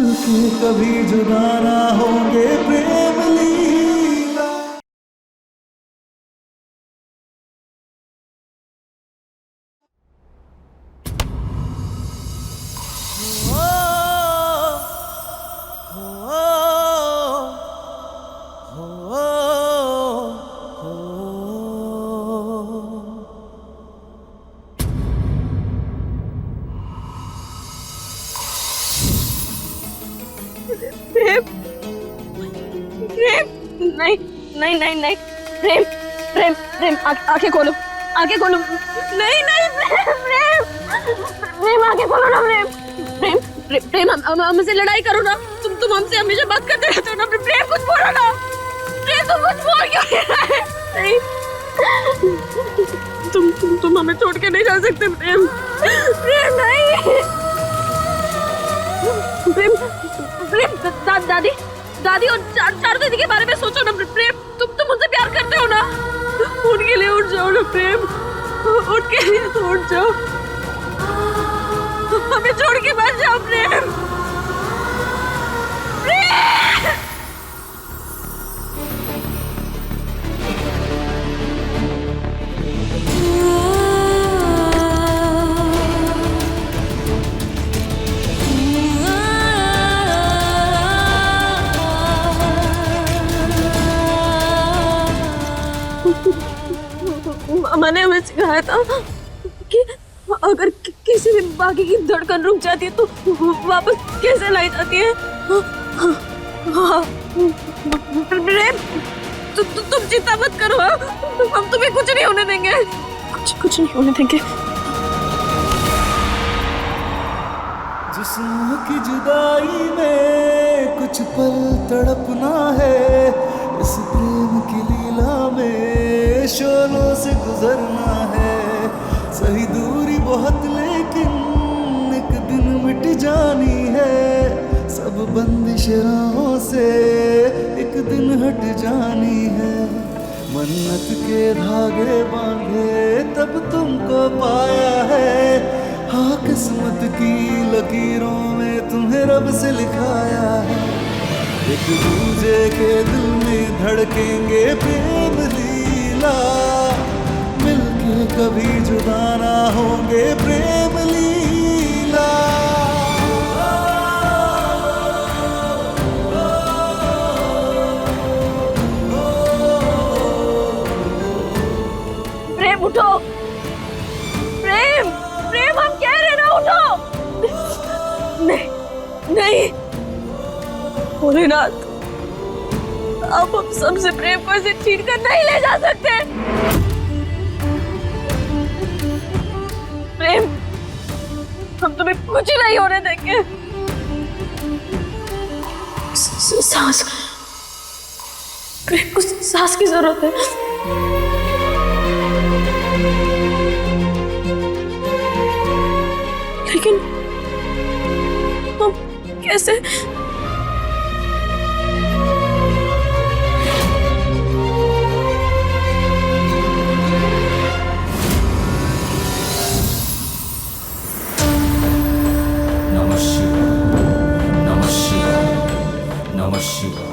मिलके कभी जुदा ना होंगे प्रेम लीला। प्रेम, प्रेम, नहीं नहीं नहीं नहीं, प्रेम प्रेम प्रेम, आंखें खोलो, आंखें खोलो, नहीं नहीं प्रेम प्रेम प्रेम, आंखें खोलो ना प्रेम, प्रेम प्रेम प्रेम, हमसे लड़ाई करो ना, तुम हमसे हमेशा बात करते रहते हो ना प्रेम, कुछ बोलो ना प्रेम, तुम कुछ बोल क्यों नहीं रहे? नहीं, तुम हमें छोड़ के नहीं जा सकते प्रेम, प्रेम नहीं, प्रेम प्रेम, दादी दादी और चार दीदी के बारे में सोचो ना प्रेम, तुम उनसे प्यार करते हो ना, उनके लिए उठ जाओ ना प्रेम, उनके लिए तो उठ जाओ, हमें छोड़ के मत जाओ प्रेम, प्रेम। मैंने हमें सिखाया था कि अगर किसी भी बाकी की धड़कन रुक जाती है तो वापस कैसे लाई जाती है। प्रेम, तुम चिंता मत करो, हम तुम्हें कुछ नहीं होने देंगे, कुछ नहीं होने देंगे। जिस्म की जुदाई में कुछ पल तड़पना है, इस प्रेम की लीला में शोलों से गुजरना है। सही दूरी बहुत लेकिन एक दिन मिट जानी है, सब बंदिश राहों से एक दिन हट जानी है। मन्नत के धागे बांधे तब तुमको पाया है, हाँ किस्मत की लकीरों में तुम्हें रब से लिखाया है। एक दूजे के दिल में धड़केंगे प्रेम लीला, मिलके कभी जुदा ना होंगे प्रेम लीला। प्रेम उठो, प्रेम प्रेम, हम कह रहे ना उठो। नहीं नहीं भोलेनाथ, अब हम सबसे प्रेम को ऐसे छीन कर नहीं ले जा सकते। प्रेम, हम तुम्हें कुछ नहीं होने देंगे। सांस, प्रेम को सांस की जरूरत है। लेकिन हम कैसे?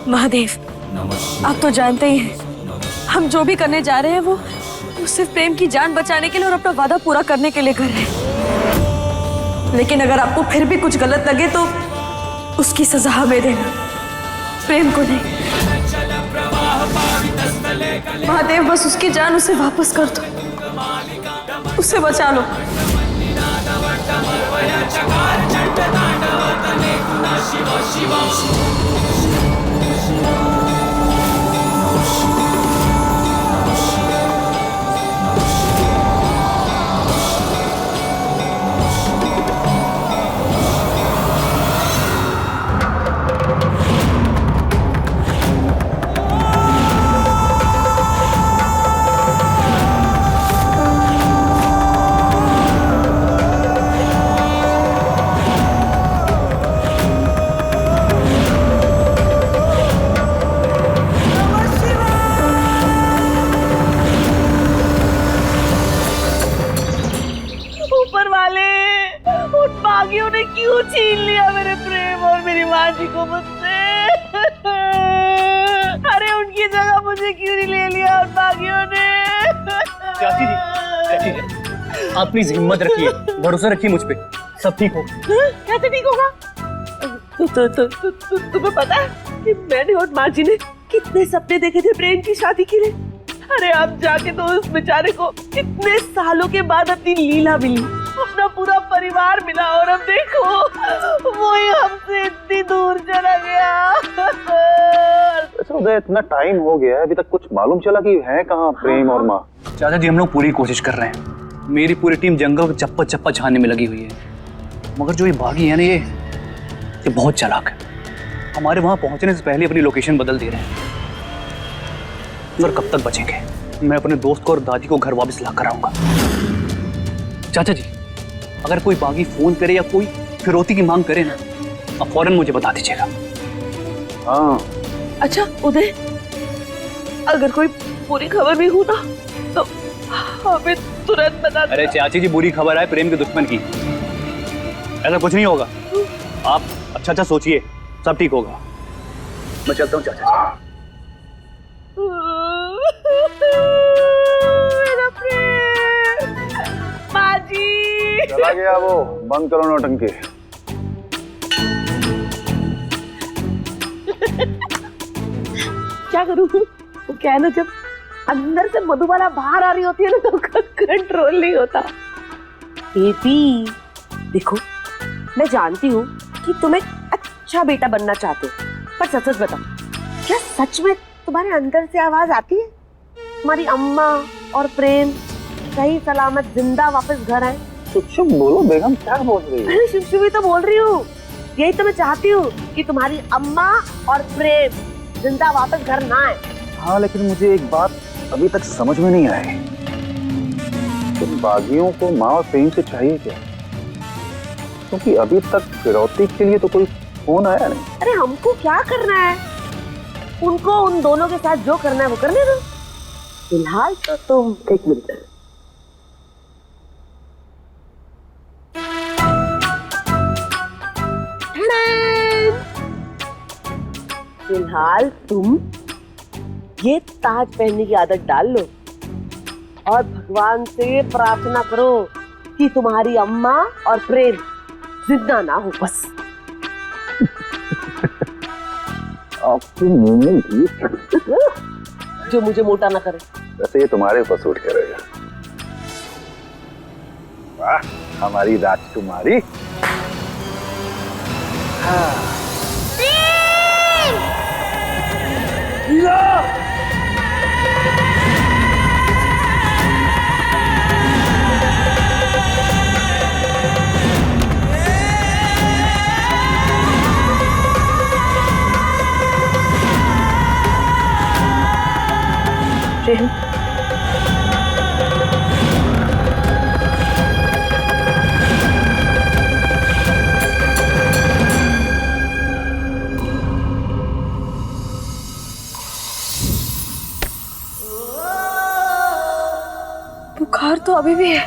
महादेव, आप तो जानते ही हैं हम जो भी करने जा रहे हैं वो सिर्फ प्रेम की जान बचाने के लिए और अपना वादा पूरा करने के लिए कर रहे हैं। लेकिन अगर आपको फिर भी कुछ गलत लगे तो उसकी सजा हमें देना, प्रेम को नहीं। महादेव, बस उसकी जान उसे वापस कर दो, उसे बचा लो। माँ जी को मुझसे। अरे उनकी जगह मुझे क्यों नहीं ले लिया उन बागियों ने? चाची जी, आप प्लीज हिम्मत रखिए, भरोसा रखिए मुझ पे, सब ठीक होगा। कैसे ठीक होगा? तुम्हें पता है कि मैंने और माँ जी ने कितने सपने देखे थे प्रेम की शादी के लिए? अरे अब जाके तो उस बेचारे को इतने सालों के बाद अपनी लीला मिली, अपना पूरा परिवार मिला, और अब देखो वो ही हमसे इतनी दूर चला गया। उदय, इतना टाइम हो गया है, अभी तक कुछ मालूम चला कि है कहाँ प्रेम और माँ? चाचा जी, हम लोग पूरी कोशिश कर रहे हैं। मेरी पूरी टीम जंगल में चप्पा चप्पा छानने में लगी हुई है, मगर जो ये बागी है ना, ये बहुत चालाक है। हमारे वहां पहुंचने से पहले अपनी लोकेशन बदल दे रहे हैं। फिर कब तक बचेंगे? मैं अपने दोस्त को और दादी को घर वापस ला कर आऊंगा। चाचा जी, अगर कोई बागी फोन करे या कोई फिरौती की मांग करे ना, आप फौरन मुझे बता दीजिएगा। हाँ। अच्छा उदय, अगर कोई पूरी खबर भी हो ना तो हमें तुरंत बता। अरे चाची जी, बुरी खबर है प्रेम के दुश्मन की। ऐसा कुछ नहीं होगा, आप अच्छा सोचिए, सब ठीक होगा। मैं चलता हूँ चाचा जी। मेरा प्रेम, माँ जी। चला गया वो, बंद करो नौटंकी। क्या करूँ? वो क्या है ना, जब अंदर से मधुबाला बाहर आ रही होती है ना तो कंट्रोल नहीं होता। बेबी देखो, मैं जानती हूँ कि तुम एक अच्छा बेटा बनना चाहते हो, पर सच सच बताओ, क्या सच में तुम्हारे अंदर से आवाज आती है तुम्हारी अम्मा और प्रेम सही सलामत जिंदा वापस घर आए? चुप बोलो बेगम, क्या बोल रही है? अरे शिव ही तो बोल रही हूँ, यही तो मैं चाहती हूँ कि तुम्हारी अम्मा और प्रेम जिंदा वापस घर ना आए। हाँ, लेकिन मुझे एक बात अभी तक समझ में नहीं आई, तुम बागियों को माँ और प्रेम से चाहिए क्या? क्योंकि अभी तक फिरौती के लिए तो कोई फोन आया नहीं। अरे हमको क्या करना है, उनको उन दोनों के साथ जो करना है वो करने दो। फिलहाल तो तुम एक मिनट, फिलहाल तुम ये ताज पहनने की आदत डाल लो और भगवान से प्रार्थना करो कि तुम्हारी अम्मा और प्रेम जिंदा ना हो बस। आपके मुंह में घी जो मुझे मोटा ना करे। वैसे ये तुम्हारे ऊपर सूट करेगा। वाह, हमारी राजकुमारी। हाँ। प्रेम, बुखार तो अभी भी है।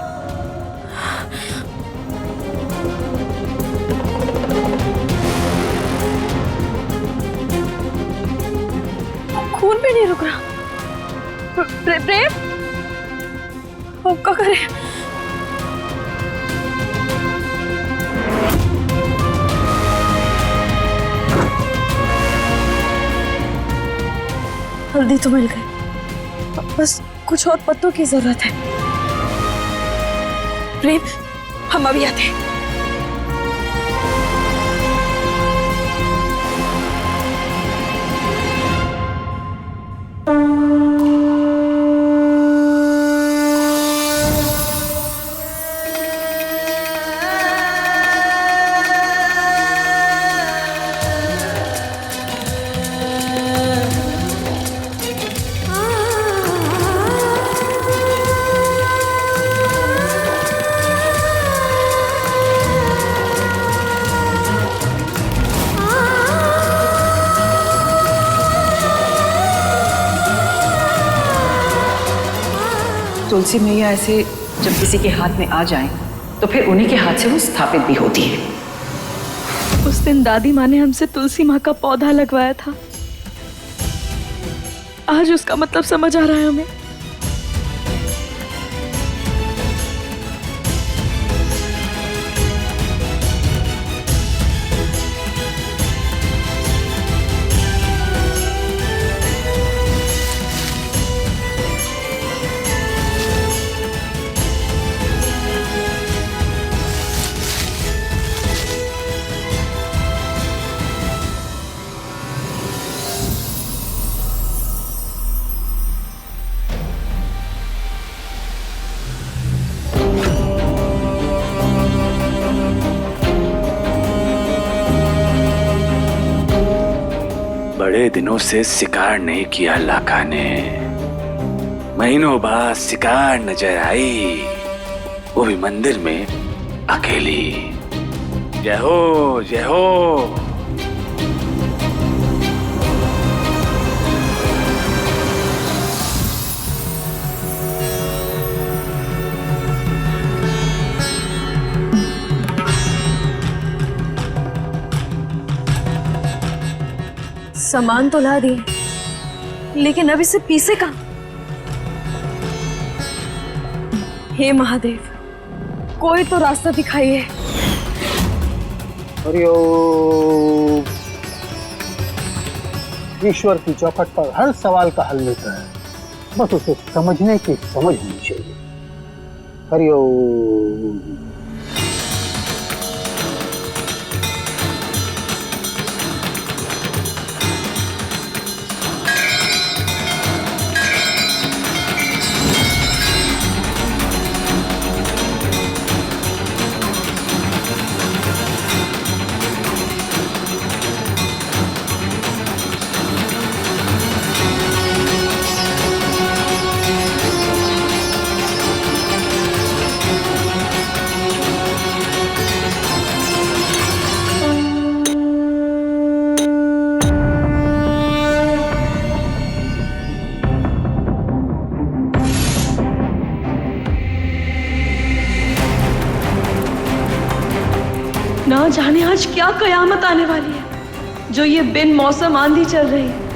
खून भी नहीं रुक रहा। प्रेम, अब क्या करें? हल्दी तो मिल गई, बस कुछ और पत्तों की जरूरत है। प्रेम, हम अभी आते हैं। तुलसी मैया ऐसे जब किसी के हाथ में आ जाएं, तो फिर उन्हीं के हाथ से वो स्थापित भी होती है। उस दिन दादी माँ ने हमसे तुलसी माँ का पौधा लगवाया था, आज उसका मतलब समझ आ रहा है हमें। बड़े दिनों से शिकार नहीं किया लाका ने। महीनों बाद शिकार नजर आई, वो भी मंदिर में अकेली। जय हो जय हो। सामान तो ला दिए, लेकिन अब इसे पीसे का। हे महादेव, कोई तो रास्ता दिखाइए। हरिओम। ईश्वर की चौखट पर हर सवाल का हल मिलता है, बस उसे समझने की समझ होनी चाहिए। हरिओम। ना जाने आज क्या कयामत आने वाली है, जो ये बिन मौसम आंधी चल रही है।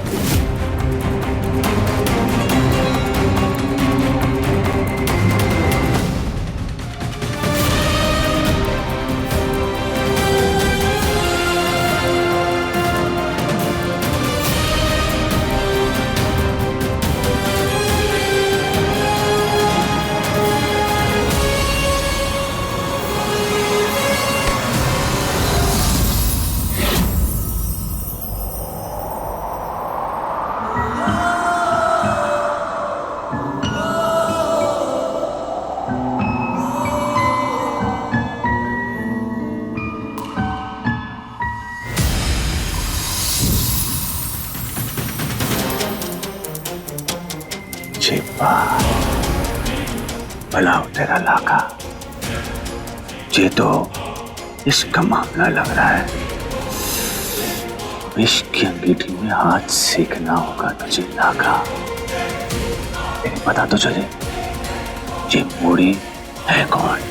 भला हो तेरा लाका। ये तो इसका मामला लग रहा है। इसकी अंगीठी में हाथ सीखना होगा तुझे लाका। लेकिन पता तो चले ये मूड़ी है कौन।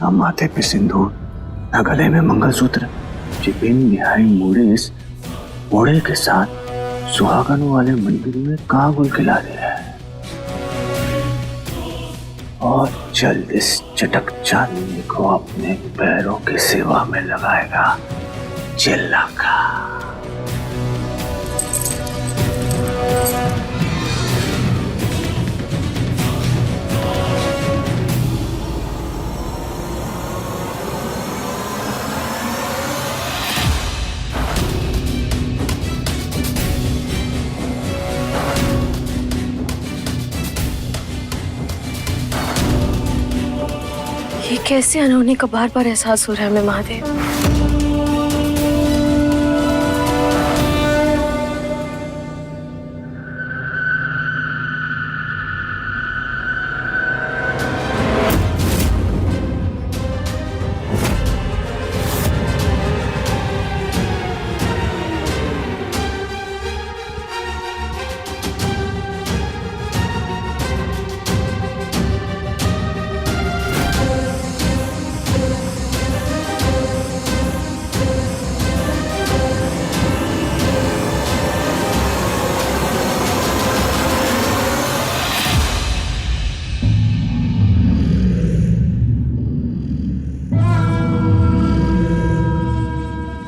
ना माथे पे सिंदूर, ना गले में मंगलसूत्र। ये बिन निहाई मूड़े इस ओढ़े के साथ सुहागनों वाले मंदिर में कहाँ गुल खिला दिया है। और जल्द इस चटक चांदनी को अपने पैरों की सेवा में लगाएगा चिल्ला का। ये कैसे अनहोनी का बार बार एहसास हो रहा है हमें महादेव।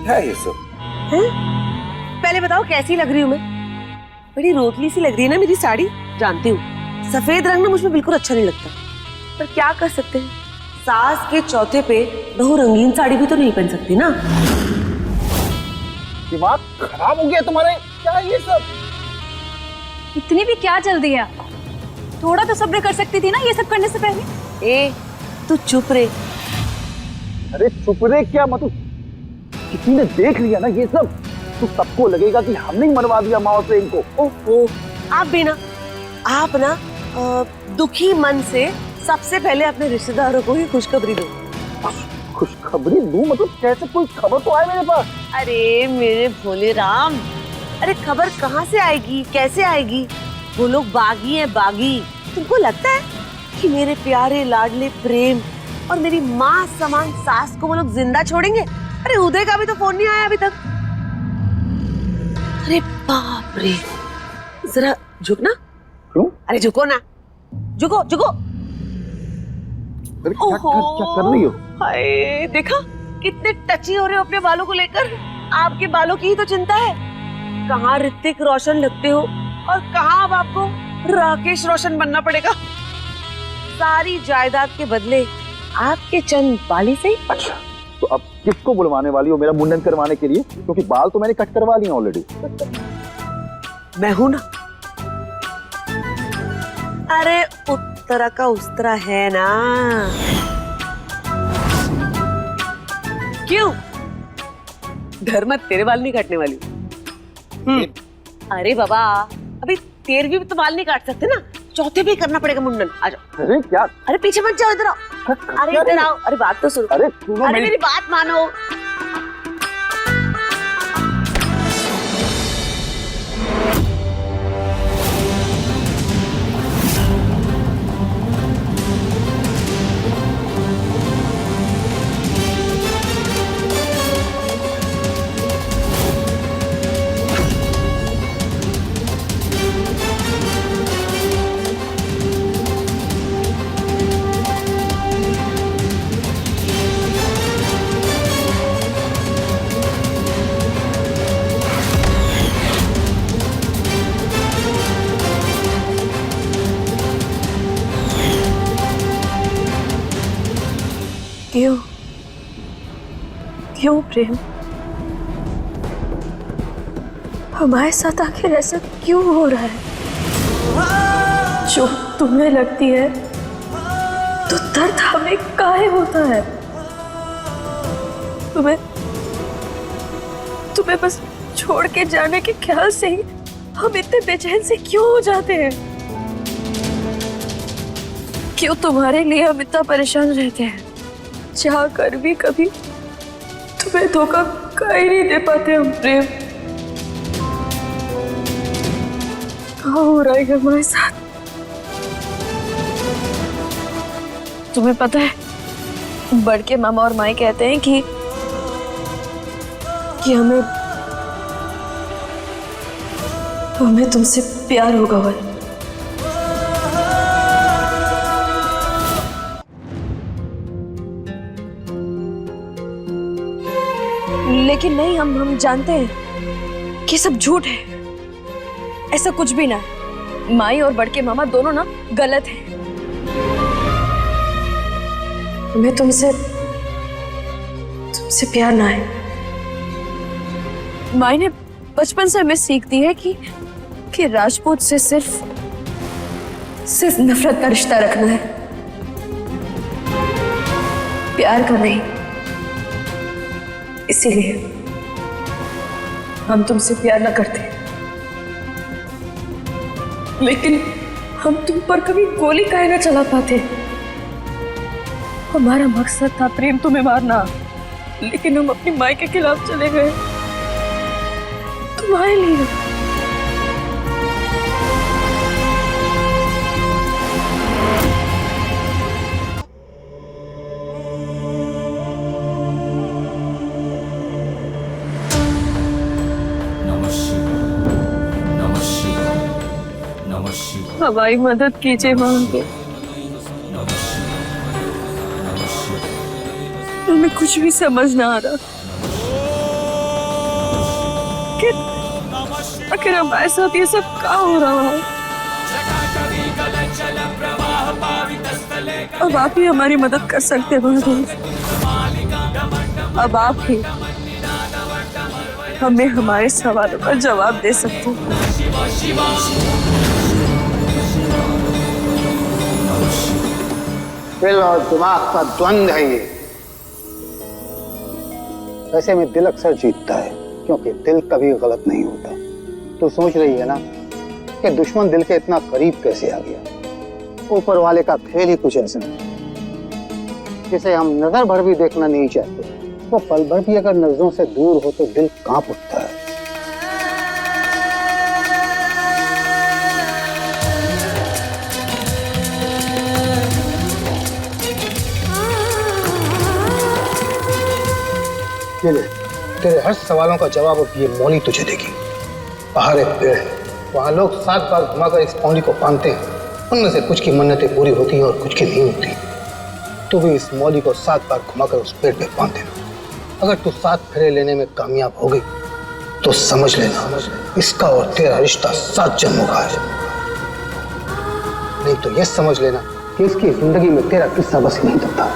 क्या है ये सब? हैं? पहले बताओ कैसी लग रही हूँ मैं? बड़ी रोतली सी लग रही है ना मेरी साड़ी। जानती हूँ सफेद रंग ना मुझमें बिल्कुल अच्छा नहीं लगता, पर क्या कर सकते हैं, सास के चौथे पे बहू रंगीन साड़ी भी तो नहीं पहन सकती ना। दिमाग खराब हो गया तुम्हारे? क्या है ये सब? इतनी भी क्या जल्दी है? थोड़ा तो सब्र कर सकती थी ना ये सब करने से पहले। ए तू चुप रे। अरे चुप रे क्या, मतलब किसी ने देख लिया ना ये सब तो सबको लगेगा कि हमने ही मरवा दिया माँ से इनको। ओहो, आप भी ना, आप ना दुखी मन से सबसे पहले अपने रिश्तेदारों को ही खुशखबरी दो। खुशखबरी दूं? मतलब कैसे? कोई खबर तो आए मेरे पास। अरे मेरे भोले राम, अरे खबर कहाँ से आएगी, कैसे आएगी? वो लोग बागी हैं, बागी। तुमको लगता है कि मेरे प्यारे लाडले प्रेम और मेरी माँ समान सास को वो लोग जिंदा छोड़ेंगे? अरे उदय का भी तो फोन नहीं आया अभी तक। अरे बाप रे, जरा झुकना। क्यों? अरे झुको ना, झुको झुको। अरे क्या कर रही हो? हाय, देखा कितने टची हो रहे हो अपने बालों को लेकर। आपके बालों की ही तो चिंता है। कहाँ ऋतिक रोशन लगते हो और कहाँ अब आपको राकेश रोशन बनना पड़ेगा। सारी जायदाद के बदले आपके चंद बाली से ही। अच्छा, तो अब किसको बुलवाने वाली हो मेरा मुंडन करवाने के लिए? क्योंकि बाल तो मैंने कट करवा लिए ऑलरेडी। मैं हूं ना। अरे उत्तरा का उस्तरा है ना। क्यों? घर में तेरे बाल नहीं काटने वाली। अरे बाबा, अभी 13वीं तो बाल नहीं काट सकते ना, चौथे भी करना पड़ेगा मुंडन। आ जाओ। अरे क्या? अरे पीछे मत जाओ, इधर आओ। अरे इधर आओ। अरे बात तो सुनो। अरे सुनो, अरे मेरी बात मानो। क्यों क्यों प्रेम, हमारे साथ आखिर ऐसा क्यों हो रहा है? जो तुम्हें लगती है तो दर्द हमें काहे होता है? तुम्हें बस छोड़ के जाने के ख्याल से ही हम इतने बेचैन से क्यों हो जाते हैं? क्यों तुम्हारे लिए हम इतना परेशान रहते हैं? चाह कर भी कभी तुम्हें धोखा कहीं नहीं दे पाते हम प्रेम। क्या हो रहा है हमारे साथ? तुम्हें पता है, बड़के मामा और माई कहते हैं कि हमें तुमसे प्यार होगा। वह लेकिन नहीं, हम जानते हैं कि सब झूठ है। ऐसा कुछ भी ना है। माई और बड़के मामा दोनों ना गलत हैं। हमें तुमसे प्यार ना है। माई ने बचपन से हमें सीख दी है कि राजपूत से सिर्फ नफरत का रिश्ता रखना है, प्यार का नहीं। इसीलिए हम तुमसे प्यार ना करते, लेकिन हम तुम पर कभी गोली काहे ना चला पाते। हमारा मकसद था प्रेम तुम्हें मारना, लेकिन हम अपनी माई के खिलाफ चले गए तुम्हारे लिए। हमारी मदद कीजिए मां को। हमें कुछ भी समझ ना आ रहा। आखिर हमारे साथ ये सब क्या हो रहा है? अब आप ही हमारी मदद कर सकते हैं महादेव। अब आप ही हमें हमारे सवालों का जवाब दे सकते हैं। दिल और दिमाग का द्वंद्व है ये। वैसे में दिल अक्सर जीतता है, क्योंकि दिल कभी गलत नहीं होता। तो सोच रही है ना कि दुश्मन दिल के इतना करीब कैसे आ गया। ऊपर वाले का खेल ही कुछ ऐसा है जिसे हम नजर भर भी देखना नहीं चाहते, वो पल भर भी अगर नजरों से दूर हो तो दिल कांप उठता है। ये ले, तेरे हर सवालों का जवाब अब ये मौली तुझे देगी। बाहर एक पेड़ है, वहां लोग 7 बार घुमाकर इस मौली को बांधते हैं। उनमें से कुछ की मन्नतें पूरी होती हैं और कुछ की नहीं होती। तू भी इस मौली को 7 बार घुमाकर उस पेड़ पे बांध देना। अगर तू 7 फेरे लेने में कामयाब हो गई तो समझ लेना इसका और तेरा रिश्ता 7 जन्मों का है। नहीं तो यह समझ लेना कि इसकी जिंदगी में तेरा किस्सा बस नहीं चलता।